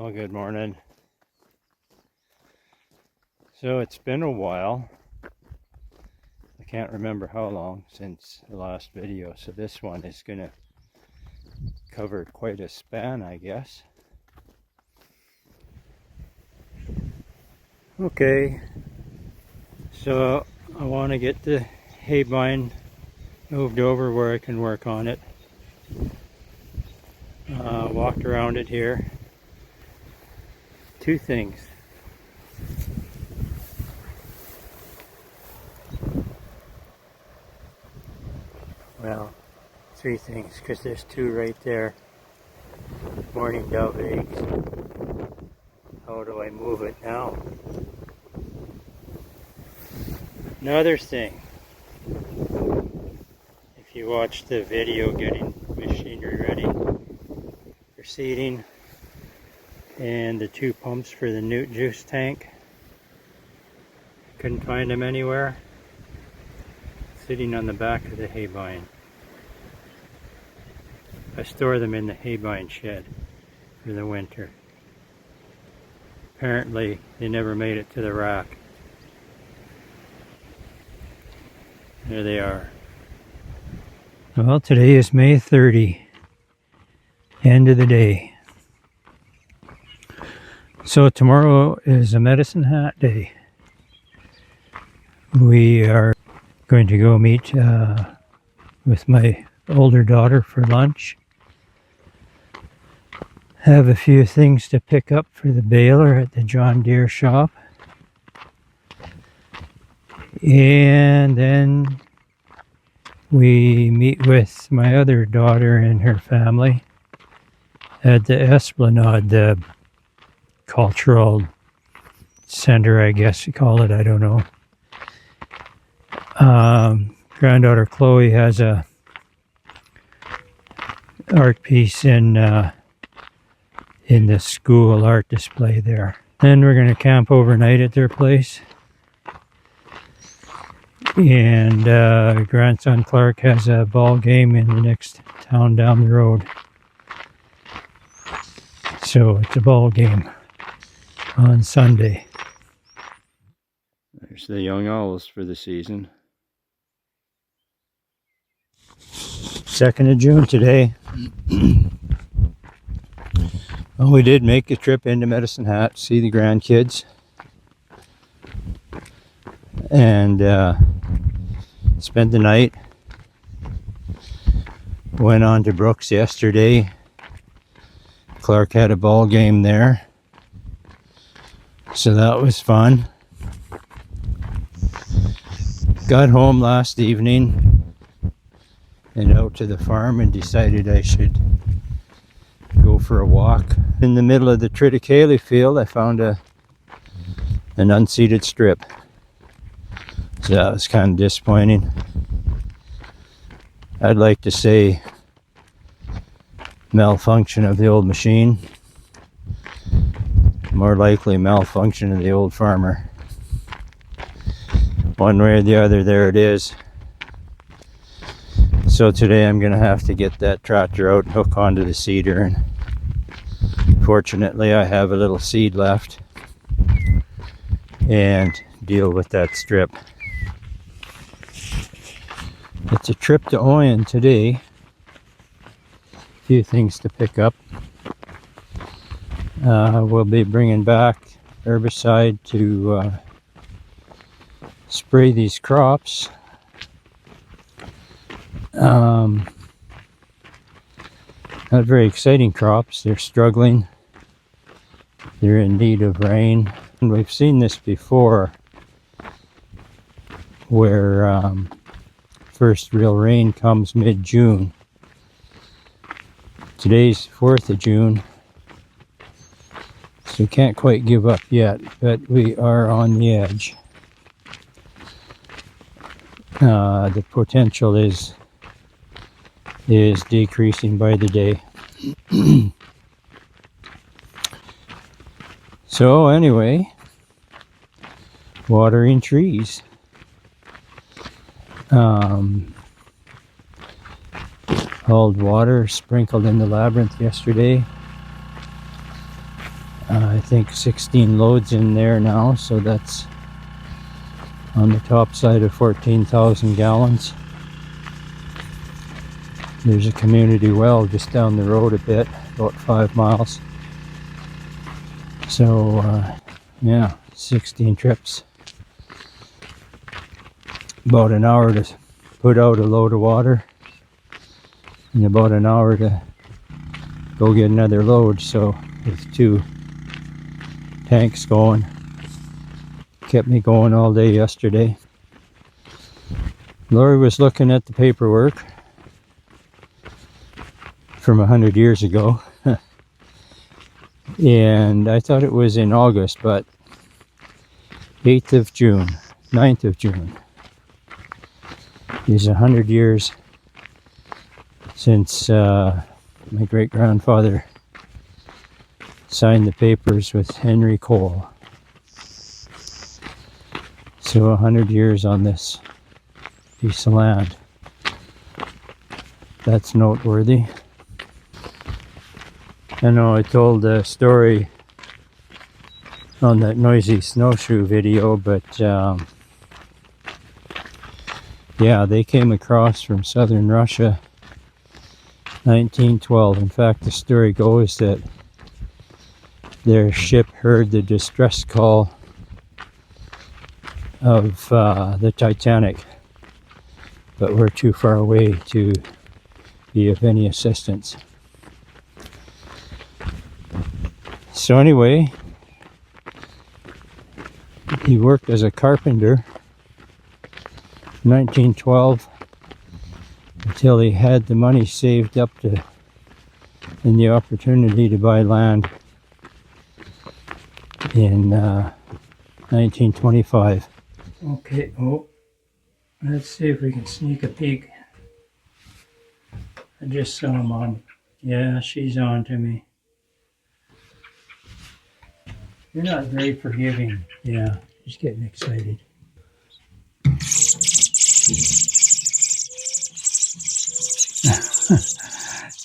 Well, good morning. So it's been a while. I can't remember how long since the last video, so this one is going to cover quite a span, I guess. Okay, so I want to get the hay vine moved over where I can work on it. Walked around it here. Two things. Well, three things, because there's two right there. Morning dove eggs. How do I move it now? Another thing. If you watch the video getting machinery ready for seeding and the two pumps for the newt juice tank, couldn't find them anywhere. Sitting on the back of the hay vine. I store them in the hay vine shed for the winter. Apparently they never made it to the rack. There they are. Well, today is May 30, end of the day. So tomorrow is a medicine hat day. We are going to go meet with my older daughter for lunch. Have a few things to pick up for the baler at the John Deere shop. And then we meet with my other daughter and her family at the Esplanade, the cultural center, I guess you call it, I don't know. Granddaughter Chloe has a art piece in the school art display there. Then we're going to camp overnight at their place. And grandson Clark has a ball game in the next town down the road. So it's a ball game on Sunday. There's the young owls for the season. 2nd of June today. Well, we did make a trip into Medicine Hat to see the grandkids. And spent the night. Went on to Brooks yesterday. Clark had a ball game there. So that was fun. Got home last evening and out to the farm and decided I should go for a walk. In the middle of the triticale field, I found an unseeded strip. So that was kind of disappointing. I'd like to say malfunction of the old machine. More likely malfunction of the old farmer. One way or the other, there it is. So today I'm going to have to get that tractor out and hook onto the seeder. And fortunately I have a little seed left. And deal with that strip. It's a trip to Oyen today. A few things to pick up. We'll be bringing back herbicide to spray these crops. Not very exciting crops. They're struggling. They're in need of rain. And we've seen this before where first real rain comes mid-June. Today's 4th of June. So we can't quite give up yet, but we are on the edge. The potential is decreasing by the day. So anyway, watering trees. Hauled water sprinkled in the labyrinth yesterday. I think 16 loads in there now, so that's on the top side of 14,000 gallons. There's a community well just down the road a bit, about 5 miles. So yeah, 16 trips. About an hour to put out a load of water, and about an hour to go get another load. So with 2 tanks going, kept me going all day yesterday. Lori was looking at the paperwork from 100 years ago, and I thought it was in August, but 8th of June, 9th of June is 100 years since my great-grandfather signed the papers with Henry Cole. So 100 years on this piece of land. That's noteworthy. I know I told a story on that noisy snowshoe video, but yeah, they came across from southern Russia 1912. In fact, the story goes that their ship heard the distress call of the Titanic, but were too far away to be of any assistance. So anyway, he worked as a carpenter in 1912 until he had the money saved up to and the opportunity to buy land in 1925. Okay, oh, let's see if we can sneak a peek. I just saw him on. Yeah, she's on to me. You're not very forgiving. Yeah, she's getting excited.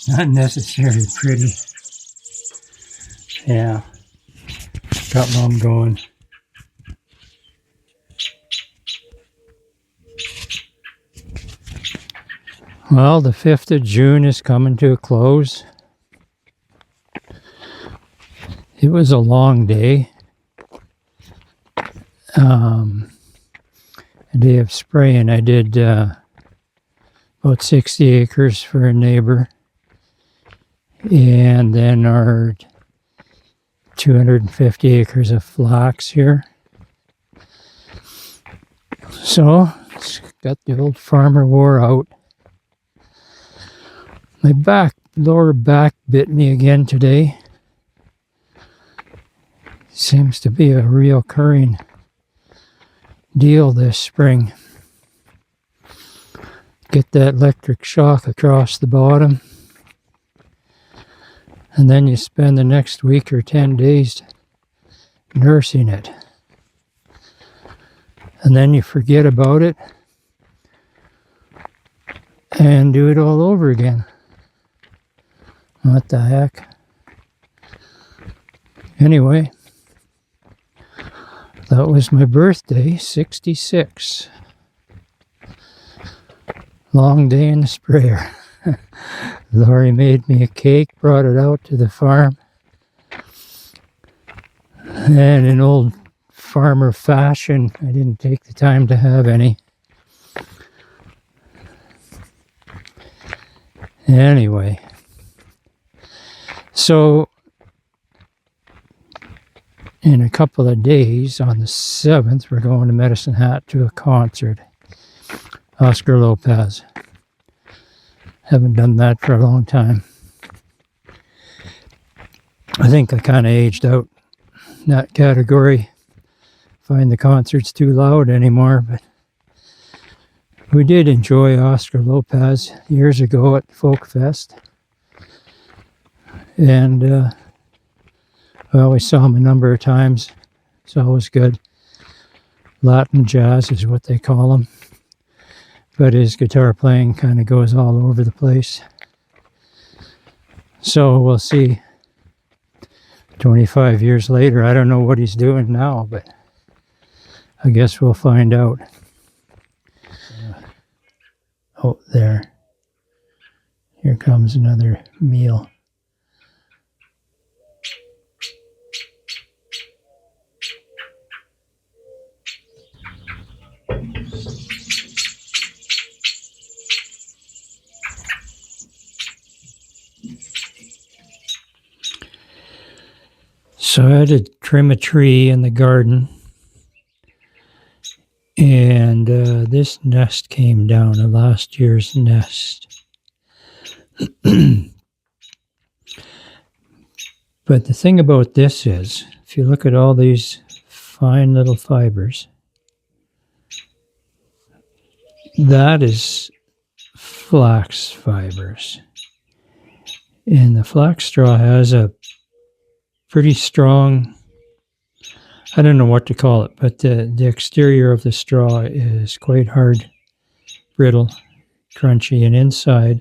Not necessarily pretty. Yeah, got mom going. Well, the 5th of June is coming to a close. It was a long day. A day of spraying. I did about 60 acres for a neighbor, and then our 250 acres of flax here. So it's got the old farmer wore out. My lower back bit me again today. Seems to be a reoccurring deal this spring. Get that electric shock across the bottom, and then you spend the next week or 10 days nursing it. And then you forget about it and do it all over again. What the heck? Anyway, that was my birthday, 66. Long day in the sprayer. Lori made me a cake, brought it out to the farm. And in old farmer fashion, I didn't take the time to have any. Anyway, so in a couple of days, on the 7th, we're going to Medicine Hat to a concert. Oscar Lopez. Haven't done that for a long time. I think I kind of aged out in that category. Find the concerts too loud anymore, but we did enjoy Oscar Lopez years ago at Folk Fest. And well, we saw him a number of times. It's always good. Latin jazz is what they call him. But his guitar playing kind of goes all over the place. So we'll see 25 years later, I don't know what he's doing now, but I guess we'll find out. Oh, there. Here comes another meal. So I had to trim a tree in the garden, and this nest came down, a last year's nest. But the thing about this is, if you look at all these fine little fibers, that is flax fibers. And the flax straw has a pretty strong, I don't know what to call it, but the exterior of the straw is quite hard, brittle, crunchy, and inside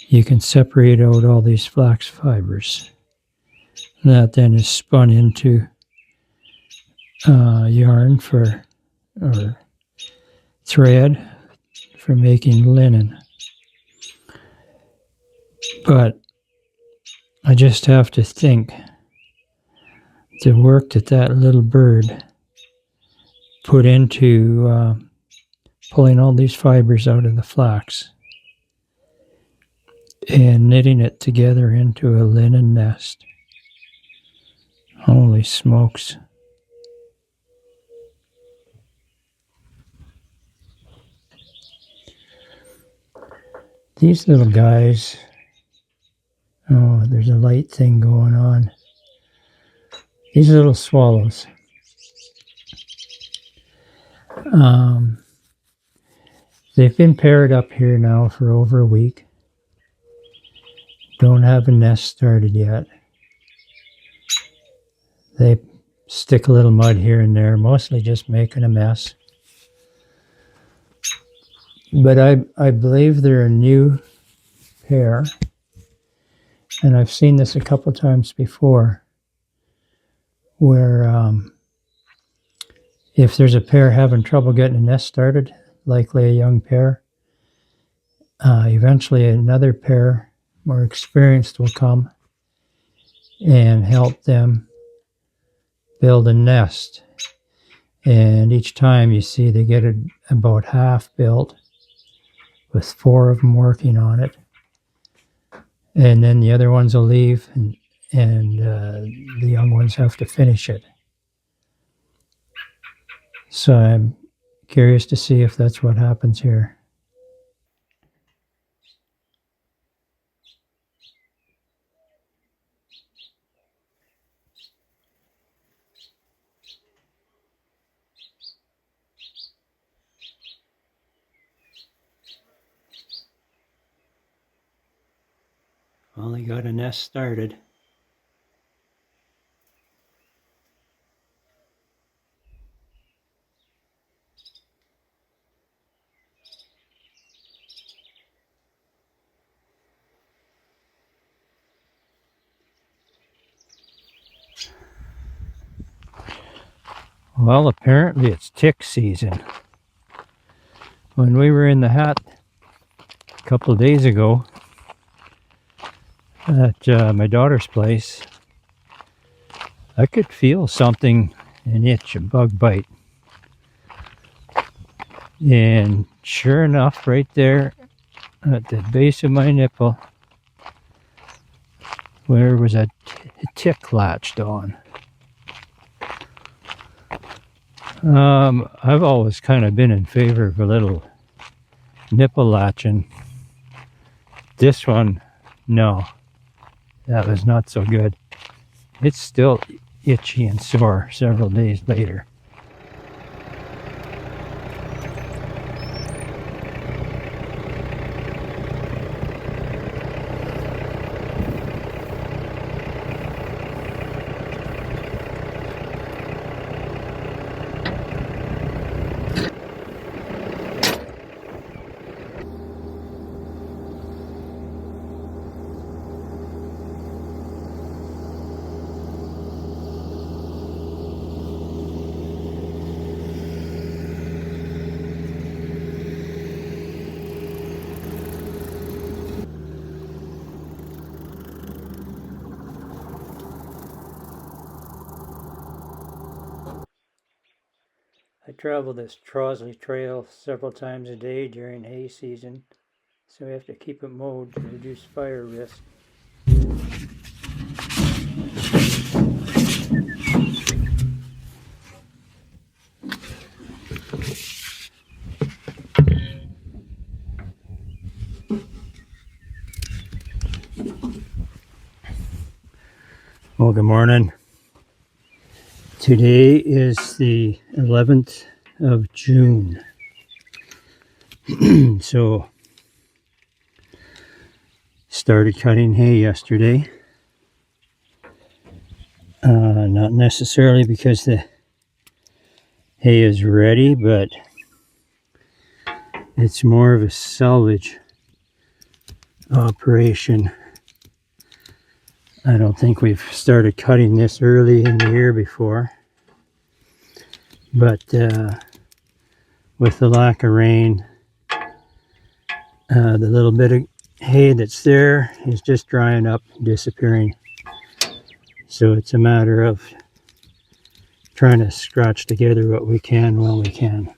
you can separate out all these flax fibers. That then is spun into yarn or thread for making linen. But I just have to think the work that little bird put into pulling all these fibers out of the flax and knitting it together into a linen nest. Holy smokes. These little guys, oh, there's a light thing going on. These little swallows. They've been paired up here now for over a week. Don't have a nest started yet. They stick a little mud here and there, mostly just making a mess. But I believe they're a new pair, and I've seen this a couple times before, where if there's a pair having trouble getting a nest started, likely a young pair, eventually another pair, more experienced, will come and help them build a nest. And each time you see they get it about half built, with 4 of them working on it. And then the other ones will leave, and the young ones have to finish it. So I'm curious to see if that's what happens here. Finally got a nest started. Well, apparently it's tick season. When we were in the hat a couple of days ago at my daughter's place, I could feel something, an itch, a bug bite. And sure enough, right there at the base of my nipple, where was a tick latched on. I've always kind of been in favor of a little nipple latching. This one, no, that was not so good. It's still itchy and sore several days later. I travel this Trosley Trail several times a day during hay season, so we have to keep it mowed to reduce fire risk. Well, good morning. Today is the 11th of June. So, started cutting hay yesterday. Not necessarily because the hay is ready, but it's more of a salvage operation. I don't think we've started cutting this early in the year before, but with the lack of rain, the little bit of hay that's there is just drying up, disappearing. So it's a matter of trying to scratch together what we can while we can.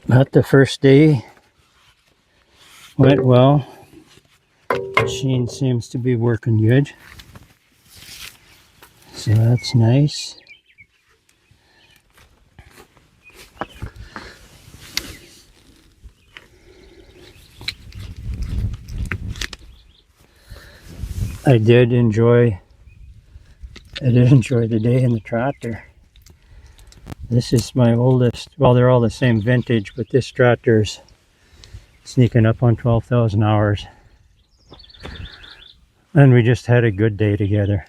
But the first day went well. The machine seems to be working good, so that's nice. I did enjoy the day in the tractor. This is my oldest, well, they're all the same vintage, but this tractor's sneaking up on 12,000 hours. And we just had a good day together.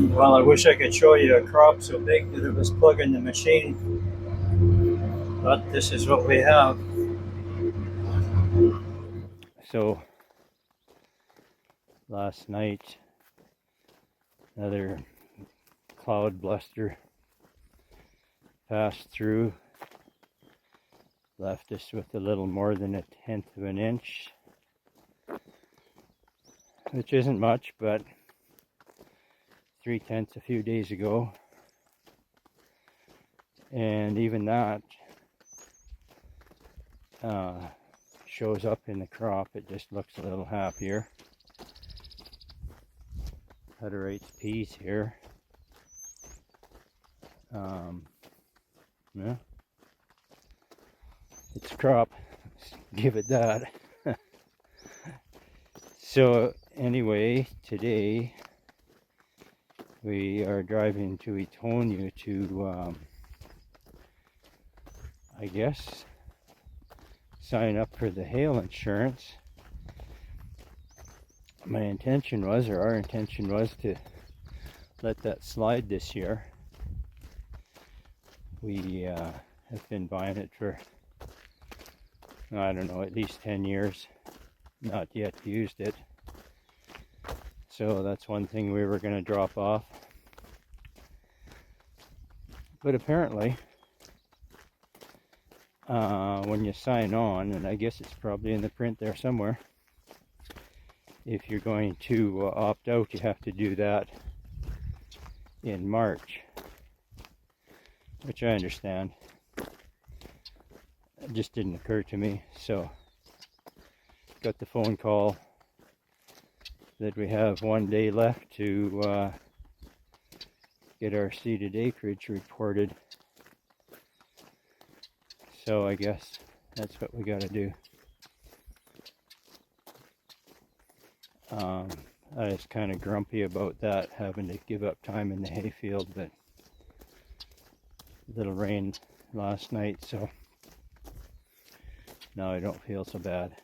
Well, I wish I could show you a crop so big that it was plugging the machine, but this is what we have. So, last night, another cloud bluster passed through, left us with a little more than 1/10 of an inch, which isn't much, but 3/10 a few days ago, and even that shows up in the crop. It just looks a little happier. Hutterites peas here. Yeah, it's a crop, give it that. So anyway, today we are driving to Etonia to I guess, sign up for the hail insurance. My intention was, or our intention was, to let that slide this year. We have been buying it for, I don't know, at least 10 years. Not yet used it. So that's one thing we were going to drop off. But apparently, when you sign on, and I guess it's probably in the print there somewhere, if you're going to opt out, you have to do that in March, which I understand. It just didn't occur to me, so got the phone call that we have 1 day left to get our seeded acreage reported. So I guess that's what we got to do. I was kind of grumpy about that, having to give up time in the hayfield, but a little rain last night, so now I don't feel so bad.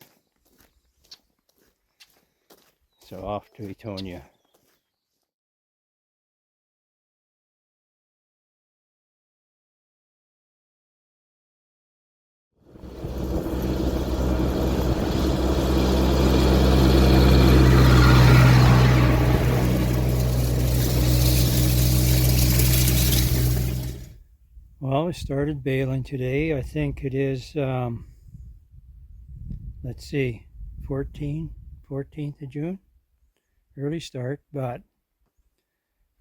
So off to Etonia. Well, we started baling today. I think it is, let's see, 14th of June. Early start, but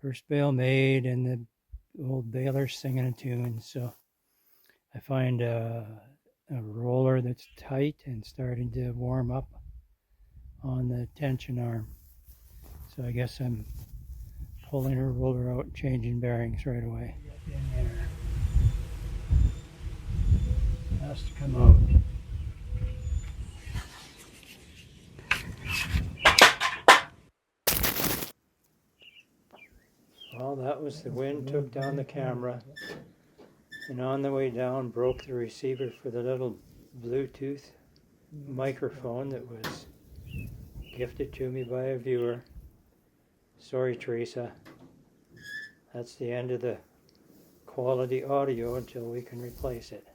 first bale made and the old baler's singing a tune. So I find a roller that's tight and starting to warm up on the tension arm. So I guess I'm pulling her roller out and changing bearings right away. Has to come out. Well, that was the wind took down the camera, and on the way down broke the receiver for the little Bluetooth microphone that was gifted to me by a viewer. Sorry, Teresa. That's the end of the quality audio until we can replace it.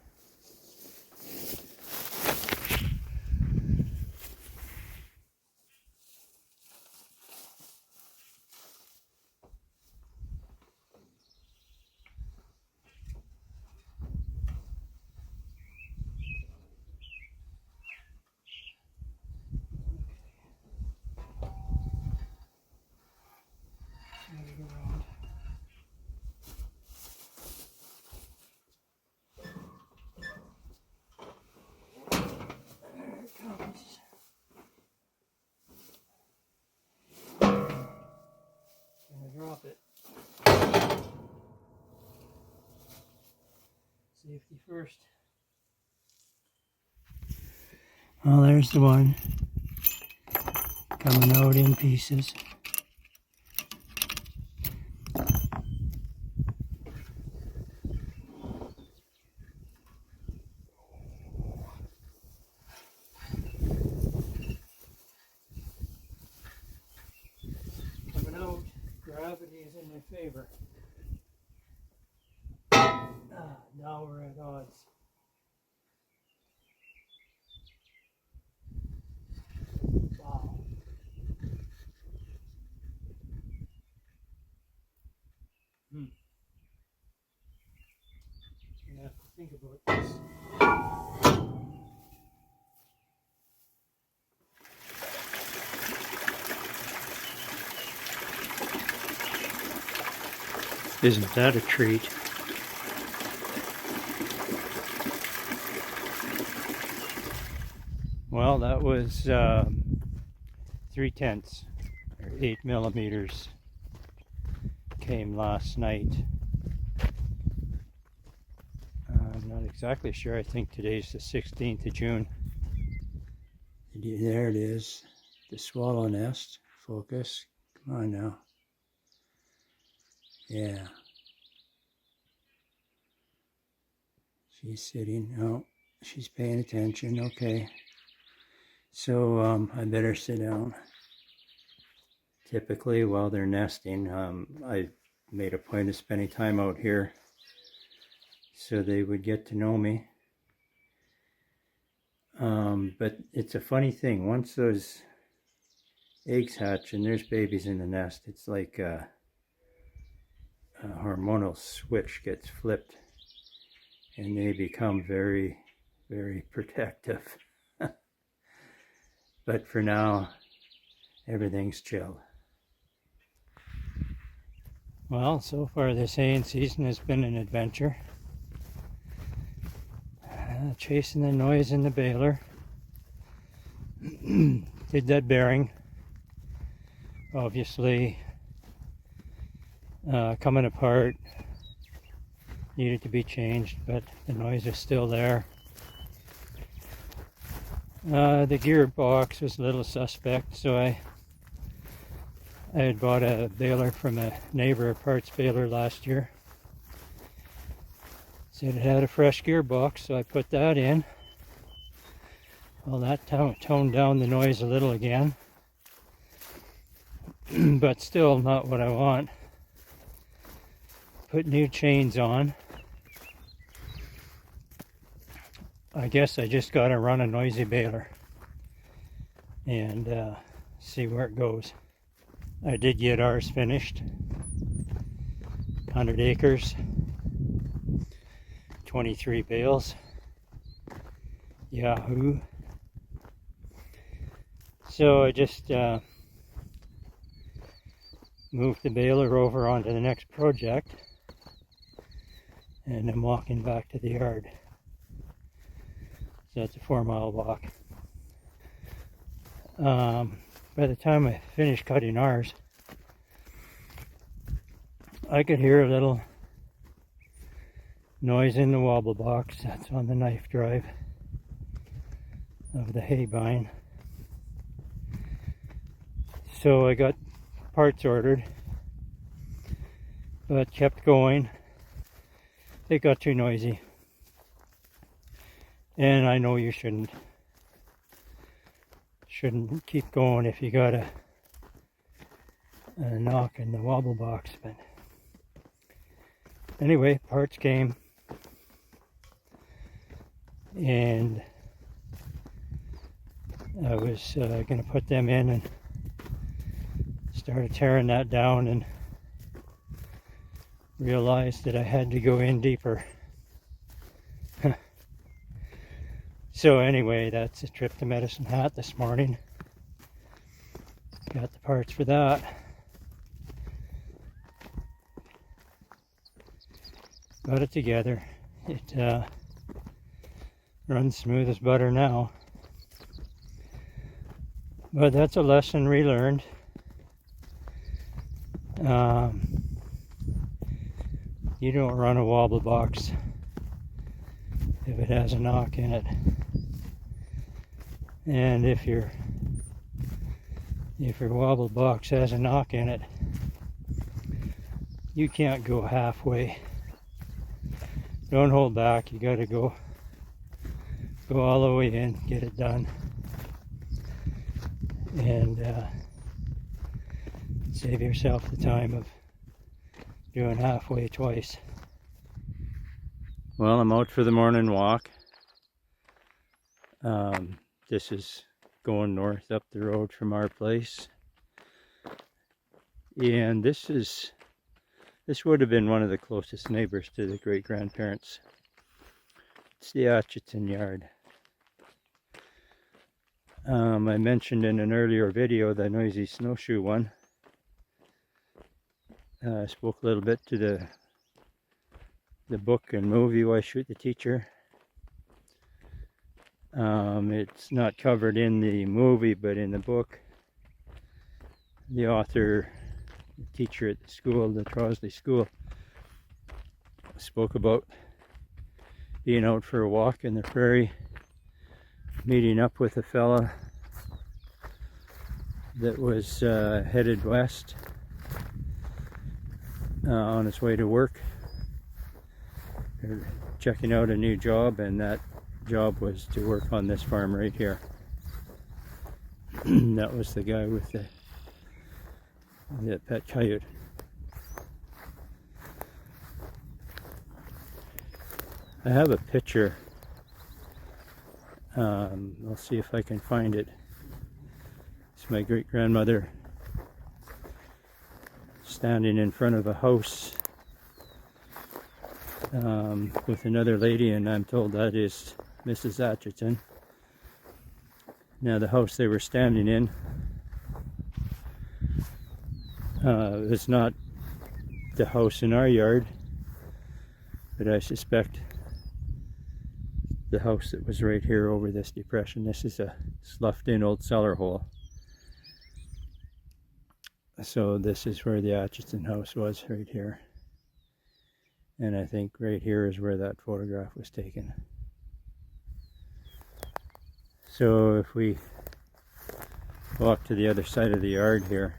Drop it. Safety first. Well, there's the one coming out in pieces. Coming out, gravity is in my favor. Now we're at odds. Wow. You have to think about this. Isn't that a treat? Well, that was 3/10 or 8 millimeters came last night. I'm not exactly sure. I think today's the 16th of June. There it is, the swallow nest. Focus. Come on now. Yeah. She's sitting. Oh, she's paying attention. Okay. So I better sit down. Typically, while they're nesting, I made a point of spending time out here so they would get to know me. But it's a funny thing. Once those eggs hatch and there's babies in the nest, it's like a hormonal switch gets flipped and they become very, very protective. But for now, everything's chill. Well, so far this haying season has been an adventure. Chasing the noise in the baler. Did that bearing. Obviously, coming apart, needed to be changed, but the noise is still there. The gearbox was a little suspect, so I had bought a baler from a neighbor, a parts baler last year. Said it had a fresh gearbox, so I put that in. Well, that toned down the noise a little again, but still not what I want. Put new chains on. I guess I just got to run a noisy baler and see where it goes. I did get ours finished. 100 acres, 23 bales. Yahoo! So I just moved the baler over onto the next project, and I'm walking back to the yard. So that's a 4-mile walk. By the time I finished cutting ours, I could hear a little noise in the wobble box that's on the knife drive of the hay bine. So I got parts ordered, but kept going. It got too noisy. And I know you shouldn't keep going if you got a knock in the wobble box. But anyway, parts came, and I was going to put them in and started tearing that down and realized that I had to go in deeper. So anyway, that's a trip to Medicine Hat this morning. Got the parts for that. Got it together. It runs smooth as butter now. But that's a lesson relearned. You don't run a wobble box if it has a knock in it. And if your wobble box has a knock in it, you can't go halfway. Don't hold back. You got to go all the way in, get it done, and save yourself the time of doing halfway twice. Well, I'm out for the morning walk. This is going north up the road from our place, and this would have been one of the closest neighbors to the great-grandparents. It's the Atchison yard. I mentioned in an earlier video the noisy snowshoe one. I spoke a little bit to the book and movie Why Shoot the Teacher. It's not covered in the movie, but in the book, the author, the teacher at the school, the Trosley School, spoke about being out for a walk in the prairie, meeting up with a fella that was headed west on his way to work, They're checking out a new job, and that job was to work on this farm right here. That was the guy with the pet coyote. I have a picture. I'll see if I can find it. It's my great-grandmother standing in front of a house with another lady, and I'm told that is Mrs. Atchison. Now, the house they were standing in is not the house in our yard, but I suspect the house that was right here over this depression. This is a sloughed in old cellar hole. So this is where the Atchison house was, right here. And I think right here is where that photograph was taken. So if we walk to the other side of the yard here,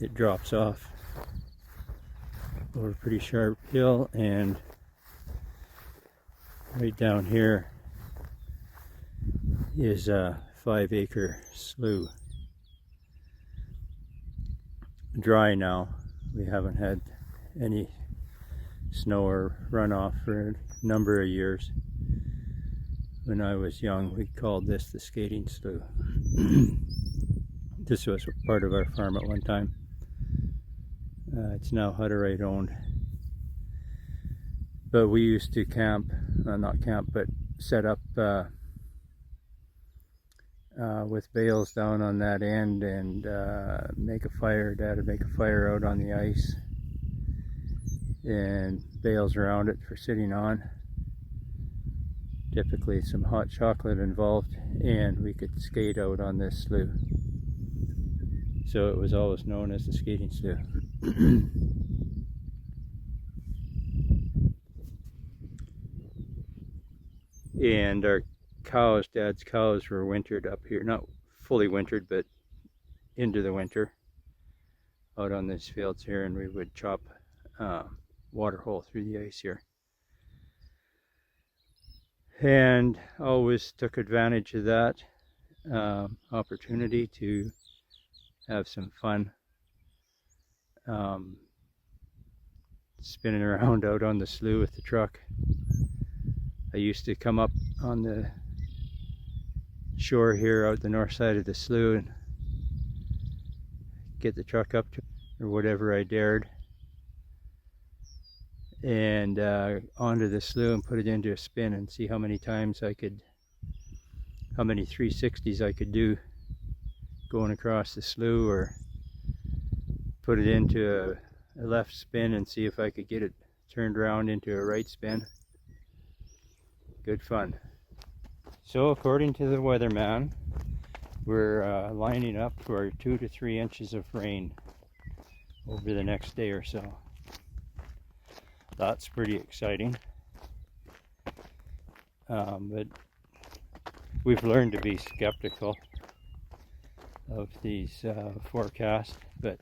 it drops off over a pretty sharp hill, and right down here is a 5-acre slough. Dry now. We haven't had any snow or runoff for a number of years. When I was young, we called this the skating slough. This was part of our farm at one time. It's now Hutterite owned. But we used to camp, not camp, but set up with bales down on that end and make a fire. Dad would make a fire out on the ice and bales around it for sitting on. Typically some hot chocolate involved, and we could skate out on this slough. So it was always known as the skating slough. And our cows, Dad's cows, were wintered up here. Not fully wintered, but into the winter out on these fields here, and we would chop water hole through the ice here. And always took advantage of that opportunity to have some fun spinning around out on the slough with the truck. I used to come up on the shore here out the north side of the slough and get the truck up to, or whatever I dared, and onto the slough and put it into a spin and see how many times I could, how many 360s I could do going across the slough, or put it into a left spin and see if I could get it turned around into a right spin. Good fun. So according to the weatherman, we're lining up for 2 to 3 inches of rain over the next day or so. That's pretty exciting. But we've learned to be skeptical of these forecasts, but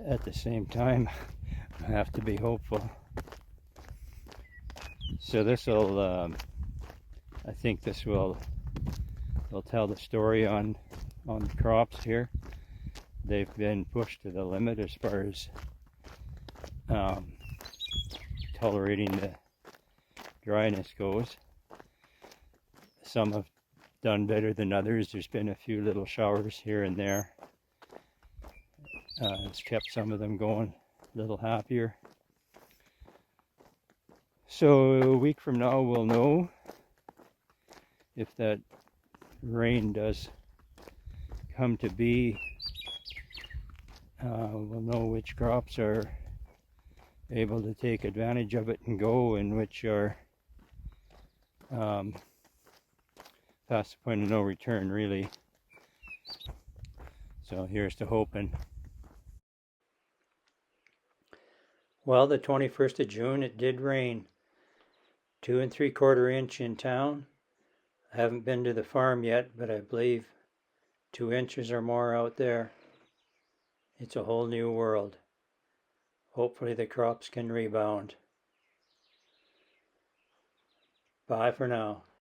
at the same time, I have to be hopeful. So this will, I think this will tell the story on crops here. They've been pushed to the limit as far as tolerating the dryness goes. Some have done better than others. There's been a few little showers here and there. It's kept some of them going a little happier. So a week from now we'll know if that rain does come to be. We'll know which crops are able to take advantage of it and go, and which are past the point of no return, really. So here's to hoping. Well, the 21st of June, it did rain. 2 3/4 inch in town. I haven't been to the farm yet, but I believe 2 inches or more out there. It's a whole new world. Hopefully the crops can rebound. Bye for now.